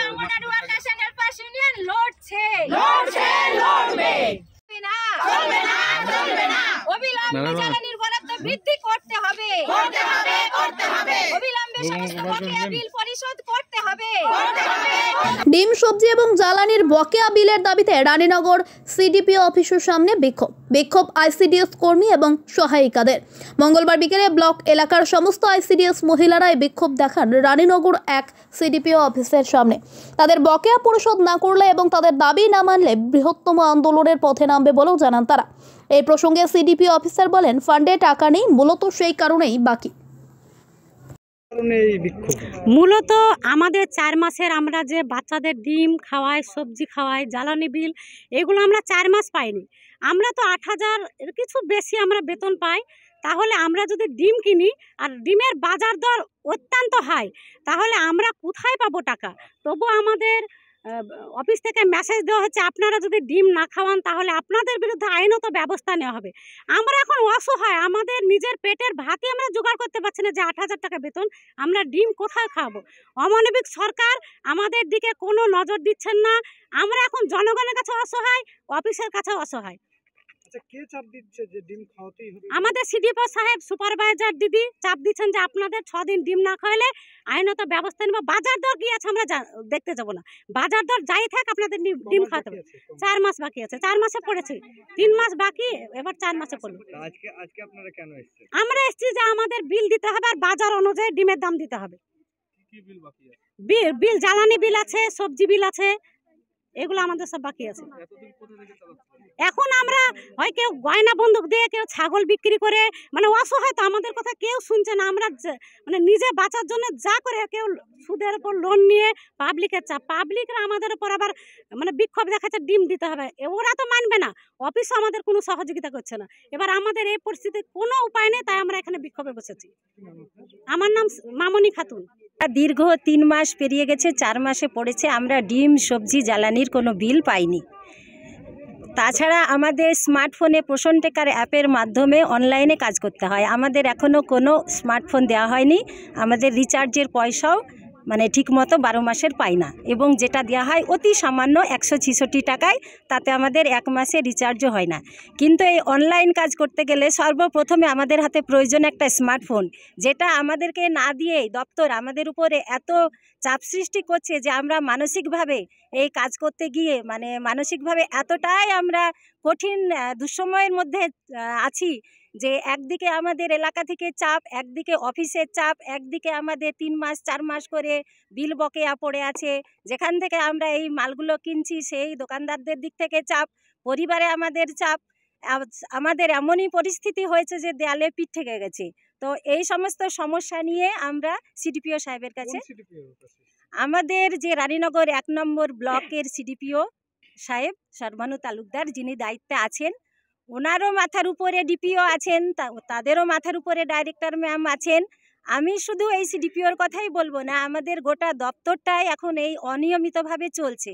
Anganwadi workers and helpers union লড়ছে লড়বে না অবিলম্বে জ্বালানির বরাদ্দ বৃদ্ধি করতে হবে অবিলম্বে সমস্ত বকেয়া বিল পরিশোধ করতে হবে। ডিম সবজি এবং জ্বালানির বকেয়া বিলের দাবিতে রানীনগর সিডিপিও অফিসের সামনে বিক্ষোভ আইসিডিএস কর্মী এবং সহায়িকাদের। মঙ্গলবার বিকেলে ব্লক এলাকার সমস্ত আইসিডিএস মহিলারা এই বিক্ষোভ দেখান রানীনগর 1 সিডিপিও অফিসের সামনে। তাদের বকেয়া পরিশোধ না করলে এবং তাদের দাবি না মানলে বৃহত্তম আন্দোলনের পথে নামবে বলেও জানান তারা। এই প্রসঙ্গে সিডিপিও অফিসার বলেন, ফান্ডে টাকা নেই, মূলত সেই কারণেই বাকি। মূলত আমাদের 4 মাসের আমরা যে বাচ্চাদের ডিম খাওয়াই, সবজি খাওয়াই, জ্বালানি বিল, এগুলো আমরা 4 মাস পাইনি। আমরা তো 8,000 এর কিছু বেশি আমরা বেতন পাই। তাহলে আমরা যদি ডিম কিনি আর ডিমের বাজার দর অত্যন্ত হাই, তাহলে আমরা কোথায় পাবো টাকা? তবু আমাদের অফিস থেকে মেসেজ দেওয়া হচ্ছে, আপনারা যদি ডিম না খাওয়ান তাহলে আপনাদের বিরুদ্ধে আইনত ব্যবস্থা নেওয়া হবে। আমরা এখন অসহায়, আমাদের নিজের পেটের ভাতই আমরা জোগাড় করতে পারছি না। যে 8,000 টাকা বেতন, আমরা ডিম কোথায় খাবো? অমানবিক সরকার আমাদের দিকে কোনো নজর দিচ্ছেন না। আমরা এখন জনগণের কাছে অসহায়, অফিসের কাছে অসহায়। কে চাপ দিচ্ছে যে ডিম খাওয়াতেই হবে? আমাদের সিডিপো সাহেব, সুপারভাইজার দিদি চাপ দিচ্ছেন যে আপনাদের 6 দিন ডিম না খাওয়ালে আইনত ব্যবস্থা নেব। বাজার দর কি আছে আমরা দেখতে যাব না, বাজার দর যাই থাক আপনাদের ডিম খাওয়াতে হবে। 4 মাস বাকি আছে, 4 মাসে পড়েছে, 3 মাস বাকি, এবার 4 মাসে পড়লো। আজকে আপনারা কেন এসেছেন? আমরা এসেছি যে আমাদের বিল দিতে হবে আর বাজার অনুযায়ী ডিমের দাম দিতে হবে। কি বিল বাকি আছে? বিল জ্বালানি বিল আছে, সবজি বিল আছে, এগুলো আমাদের সব বাকি আছে। এখন আমরা হয় কেউ গয়না বন্দুক দিয়ে, কেউ ছাগল বিক্রি করে, মানে অসহায় তো, আমাদের কথা কেউ শুনছে না। আমরা মানে নিজে বাঁচার জন্য যা করে, কেউ সুদের উপর লোন নিয়ে, পাবলিকের চাপ, পাবলিকরা আমাদের উপর আবার মানে বিক্ষোভ দেখাচ্ছে ডিম দিতে হবে। ওরা তো মানবে না, অফিসও আমাদের কোনো সহযোগিতা করছে না। এবার আমাদের এই পরিস্থিতি কোনো উপায় নেই, তাই আমরা এখানে বিক্ষোভে বসেছি। আমার নাম মামনি খাতুন। দীর্ঘ 3 মাস পেরিয়ে গেছে, 4 মাসে পড়েছে, আমরা ডিম, সবজি, জ্বালানির কোনো বিল পাইনি। তাছাড়া আমাদের স্মার্টফোনে পোষণ টেকার অ্যাপের মাধ্যমে অনলাইনে কাজ করতে হয়। আমাদের এখনও কোনো স্মার্টফোন দেওয়া হয়নি। আমাদের রিচার্জের পয়সাও মানে ঠিকমতো 12 মাসের পাই না, এবং যেটা দেওয়া হয় অতি সামান্য 166 টাকায়, তাতে আমাদের 1 মাসে রিচার্জও হয় না। কিন্তু এই অনলাইন কাজ করতে গেলে সর্বপ্রথমে আমাদের হাতে প্রয়োজন একটা স্মার্টফোন, যেটা আমাদেরকে না দিয়েই দপ্তর আমাদের উপরে এত চাপ সৃষ্টি করছে যে আমরা মানসিকভাবে এই কাজ করতে গিয়ে মানে মানসিকভাবে এতটাই আমরা কঠিন দুঃসময়ের মধ্যে আছি যে একদিকে আমাদের এলাকা থেকে চাপ, একদিকে অফিসের চাপ, একদিকে আমাদের 3 মাস 4 মাস করে বিল বকেয়া পড়ে আছে, যেখান থেকে আমরা এই মালগুলো কিনছি সেই দোকানদারদের দিক থেকে চাপ, পরিবারে আমাদের চাপ। আমাদের এমনই পরিস্থিতি হয়েছে যে দেয়ালে পিঠ থেকে গেছে। তো এই সমস্ত সমস্যা নিয়ে আমরা সিডিপিও সাহেবের কাছে, আমাদের যে রানীনগর 1 নম্বর ব্লকের সিডিপিও সাহেব সর্বানু তালুকদার, যিনি দায়িত্বে আছেন, ওনারও মাথার উপরে ডিপিও আছেন, তাদেরও মাথার উপরে ডাইরেক্টর ম্যাম আছেন। আমি শুধু এই সিডিপিওর কথাই বলবো না, আমাদের গোটা দপ্তরটাই এখন এই অনিয়মিতভাবে চলছে,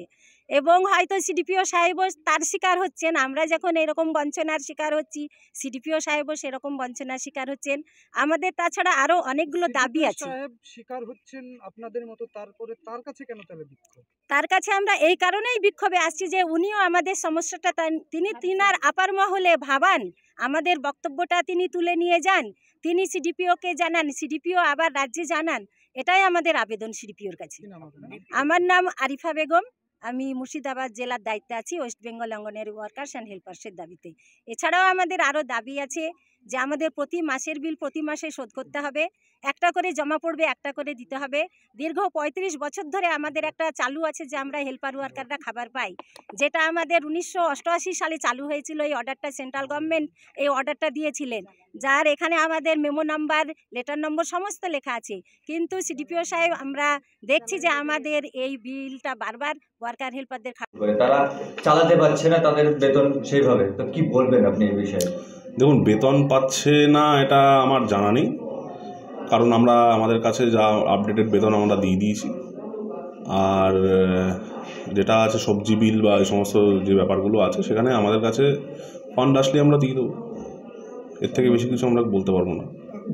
এবং হয়তো সিডিপিও সাহেবও তার শিকার হচ্ছেন। আমরা যখন এরকম বঞ্চনার শিকার হচ্ছি, সিডিপিও সাহেবও সেরকম বঞ্চনার শিকার হচ্ছেন। আমাদের তাছাড়া আরও অনেকগুলো দাবি আছে। শিকার হচ্ছেন আপনাদের মতো, তারপরে তার কাছে কেন তাহলে বিক্ষোভ? তার কাছে আমরা এই কারণেই বিক্ষোভে আসছি যে উনিও আমাদের সমস্যাটা তিনার আপার মহলে ভাবান, আমাদের বক্তব্যটা তিনি তুলে নিয়ে যান, তিনি সিডিপিওকে জানান, সিডিপিও আবার রাজ্যে জানান। এটাই আমাদের আবেদন সিডিপিওর কাছে। আমার নাম আরিফা বেগম, আমি মুর্শিদাবাদ জেলার দায়িত্বে আছি ওয়েস্ট বেঙ্গল অঙ্গনারী ওয়ার্কার্স অ্যান্ড হেল্পার্সের দাবিতে। এছাড়াও আমাদের আরও দাবি আছে যে আমাদের প্রতি মাসের বিল প্রতি মাসে শোধ করতে হবে, একটা করে জমা পড়বে, একটা করে দিতে হবে। দীর্ঘ 35 বছর ধরে আমাদের একটা চালু আছে যে আমরা হেল্পার ওয়ার্কাররা খাবার পাই, যেটা আমাদের 1988 সালে চালু হয়েছিল। এই অর্ডারটা সেন্ট্রাল গভর্নমেন্ট এই অর্ডারটা দিয়েছিলেন, যার এখানে আমাদের মেমো নাম্বার, লেটার নম্বর সমস্ত লেখা আছে। কিন্তু সিডিপিও সাহেব আমরা দেখছি যে আমাদের এই বিলটা বারবার ওয়ার্কার হেল্পারদের তারা চালাতে পারছে না তাদের বেতন সেইভাবে। তো কি বলবেন আপনি এই বিষয়ে? দেখুন, বেতন পাচ্ছে না এটা আমার জানা নেই, কারণ আমরা আমাদের কাছে যা আপডেটেড বেতন আমরা দিয়ে দিয়েছি। আর যেটা আছে সবজি বিল বা এই সমস্ত যে ব্যাপারগুলো আছে, সেখানে আমাদের কাছে ফান্ড আসলে আমরা দিয়ে দেবো। এর থেকে বেশি কিছু আমরা বলতে পারবো না।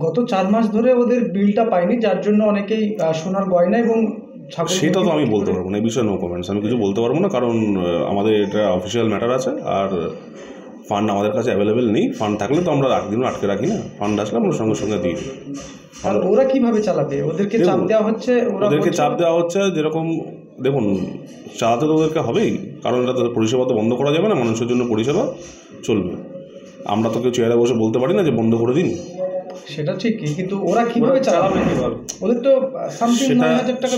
গত 4 মাস ধরে ওদের বিলটা পায়নি, যার জন্য অনেকেই সোনার গয়না এবং ছাগল সেটা তো আমি মুরগি বলতে পারবো না, এই বিষয়ে নো কমেন্টস, আমি কিছু বলতে পারবো না, কারণ আমাদের এটা অফিসিয়াল ম্যাটার আছে। আর ফান্ড আমাদের কাছে অ্যাভেলেবেল নেই, ফান্ড থাকলে তো আমরা একদিনও আটকে রাখি না, ফান্ড আসলে আমরা সঙ্গে সঙ্গে দিই। আর ওরা কিভাবে চালাবে? ওদেরকে চাপ দেওয়া হচ্ছে, ওদেরকে চাপ দেওয়া হচ্ছে, যেরকম দেখুন চালাতে তো ওদেরকে হবেই, কারণ এটা তো পরিষেবা তো বন্ধ করা যাবে না, মানুষের জন্য পরিষেবা চলবে। আমরা তো কেউ চেয়ারে বসে বলতে পারি না যে বন্ধ করে দিন। সেটা ঠিকই, কিন্তু ওরা কিভাবে চালাবে? ওদের তো সামথিং 9,000 টাকা